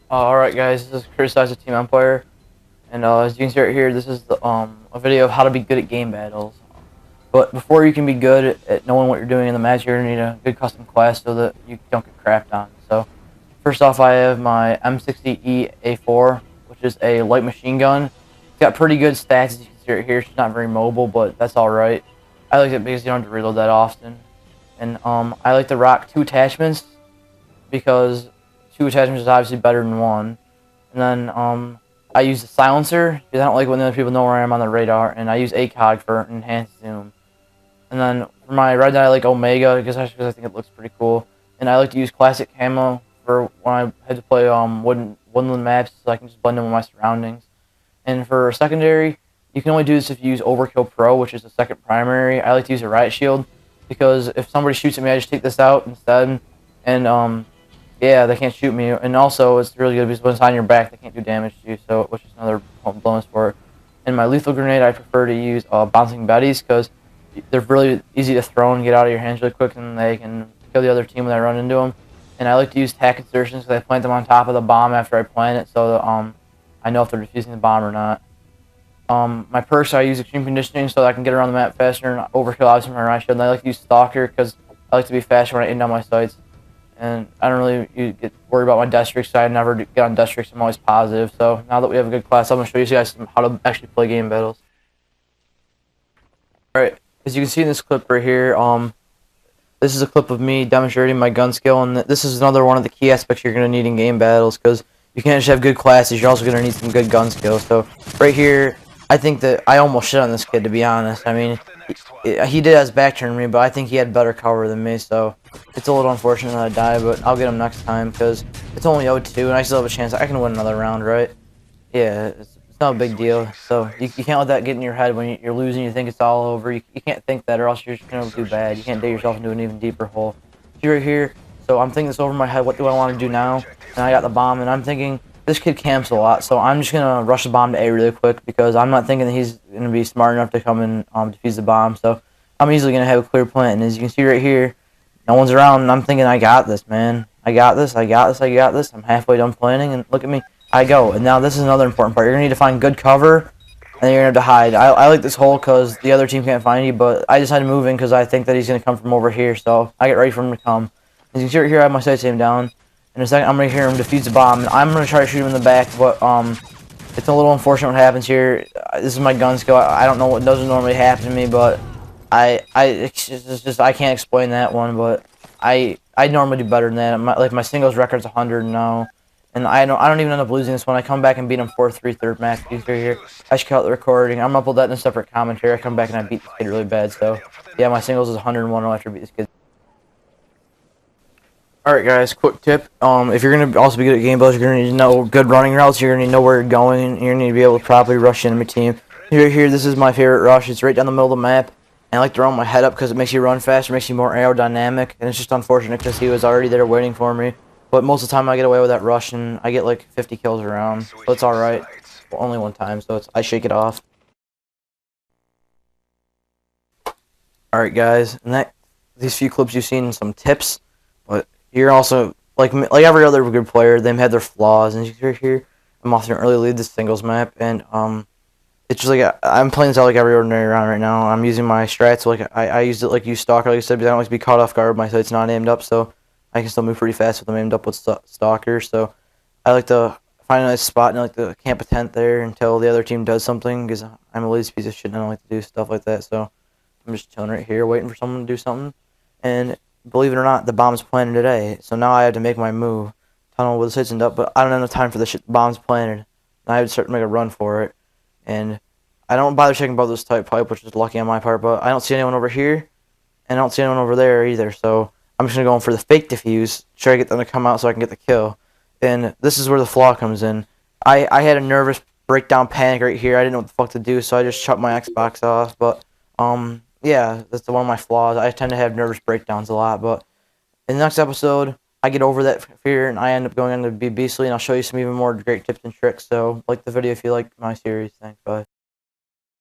Alright guys, this is Criticize the Team Empire, and as you can see right here, this is a video of how to be good at game battles. But before you can be good at knowing what you're doing in the match, you're going to need a good custom class so that you don't get crapped on. So, first off, I have my M60E A4, which is a light machine gun. It's got pretty good stats, as you can see right here. She's not very mobile, but that's alright. I like it because you don't have to reload that often. And I like to rock 2 attachments, because 2 attachments is obviously better than 1. And then I use the silencer because I don't like when other people know where I am on the radar, and I use ACOG for enhanced zoom. And then for my red dot, I like Omega because I think it looks pretty cool. And I like to use classic camo for when I had to play woodland maps, so I can just blend in with my surroundings. And for secondary, you can only do this if you use Overkill Pro, which is the second primary. I like to use a riot shield because if somebody shoots at me, I just take this out instead, and yeah, they can't shoot me. And also, it's really good because when it's on your back, they can't do damage to you, so which is another bonus for it. And my lethal grenade, I prefer to use bouncing betties because they're really easy to throw and get out of your hands really quick, and they can kill the other team when I run into them. And I like to use tack insertions because I plant them on top of the bomb after I plant it, so that, I know if they're defusing the bomb or not. My perks, I use extreme conditioning so that I can get around the map faster, and overkill obviously my riot shield. And I like to use stalker because I like to be faster when I aim down my sights. And I don't really get worried about my death streaks, so I never get on death streaks. I'm always positive. So now that we have a good class, I'm going to show you guys how to actually play game battles. Alright, as you can see in this clip right here, this is a clip of me demonstrating my gun skill, and this is another one of the key aspects you're going to need in game battles, because you can't just have good classes, you're also going to need some good gun skill. So right here, I think that I almost shit on this kid, to be honest. I mean, he did have his back turned to me, but I think he had better cover than me, so it's a little unfortunate that I died, but I'll get him next time, because it's only 0-2, and I still have a chance. I can win another round, right? Yeah, it's not a big deal. So you can't let that get in your head when you're losing, you think it's all over. You can't think that, or else you're just going to do bad. You can't dig yourself into an even deeper hole. See right here, so I'm thinking this over in my head, what do I want to do now? And I got the bomb, and I'm thinking, this kid camps a lot, so I'm just going to rush the bomb to A really quick, because I'm not thinking that he's going to be smart enough to come and defuse the bomb. So I'm easily going to have a clear plant, and as you can see right here, no one's around, and I'm thinking, I got this, man. I got this, I got this, I got this. I'm halfway done planning, and look at me. I go. And now this is another important part. You're going to need to find good cover, and then you're going to have to hide. I like this hole because the other team can't find you, but I decided to move in because I think that he's going to come from over here, so I get ready for him to come. As you can see right here, I have my sights aimed down. In a second, I'm going to hear him defuse the bomb, and I'm going to try to shoot him in the back, but it's a little unfortunate what happens here. This is my gun skill. I don't know what doesn't normally happen to me, but I can't explain that one, but I normally do better than that. My singles record's 100 now, and I don't even end up losing this one. I come back and beat him 4-3 third match. He's right here. I should cut the recording. I'm gonna upload that in a separate commentary. I come back and I beat this kid really bad. So yeah, my singles is 101 after I beat this kid. Alright guys, quick tip. If you're gonna also be good at game battles, you're gonna need to know good running routes. You're gonna need to know where you're going, and you're gonna need to be able to properly rush enemy team. Here, this is my favorite rush. It's right down the middle of the map. And I like to run my head up because it makes you run faster, makes you more aerodynamic, and it's just unfortunate because he was already there waiting for me. But most of the time I get away with that rush, and I get like 50 kills around, so it's alright. Well, only one time, so I shake it off. Alright guys, and these few clips you've seen some tips, but you're also, like every other good player, they have their flaws, and you can see here, I'm off to an early lead this singles map, and it's just like, I'm playing this out like every ordinary round right now. I'm using my strats, so like I used it like you stalker, like I said, because I don't like to be caught off guard. My sight's not aimed up, so I can still move pretty fast with them aimed up with stalker. So I like to find a nice spot and I like to camp a tent there until the other team does something, because I'm a lazy piece of shit and I don't like to do stuff like that. So I'm just chilling right here, waiting for someone to do something. And believe it or not, the bomb's planted today. So now I have to make my move. Tunnel with the sights aimed up, but I don't have enough time for the shit. The bomb's planted. And I have to start to make a run for it. And I don't bother checking about this tight pipe, which is lucky on my part, but I don't see anyone over here, and I don't see anyone over there either, so I'm just going to go in for the fake defuse, try to get them to come out so I can get the kill. And this is where the flaw comes in. I had a nervous breakdown panic right here. I didn't know what the fuck to do, so I just shut my Xbox off, but, yeah, that's one of my flaws. I tend to have nervous breakdowns a lot, but in the next episode, I get over that fear, and I end up going on to be beastly, and I'll show you some even more great tips and tricks, so like the video if you like my series. Thanks, bye.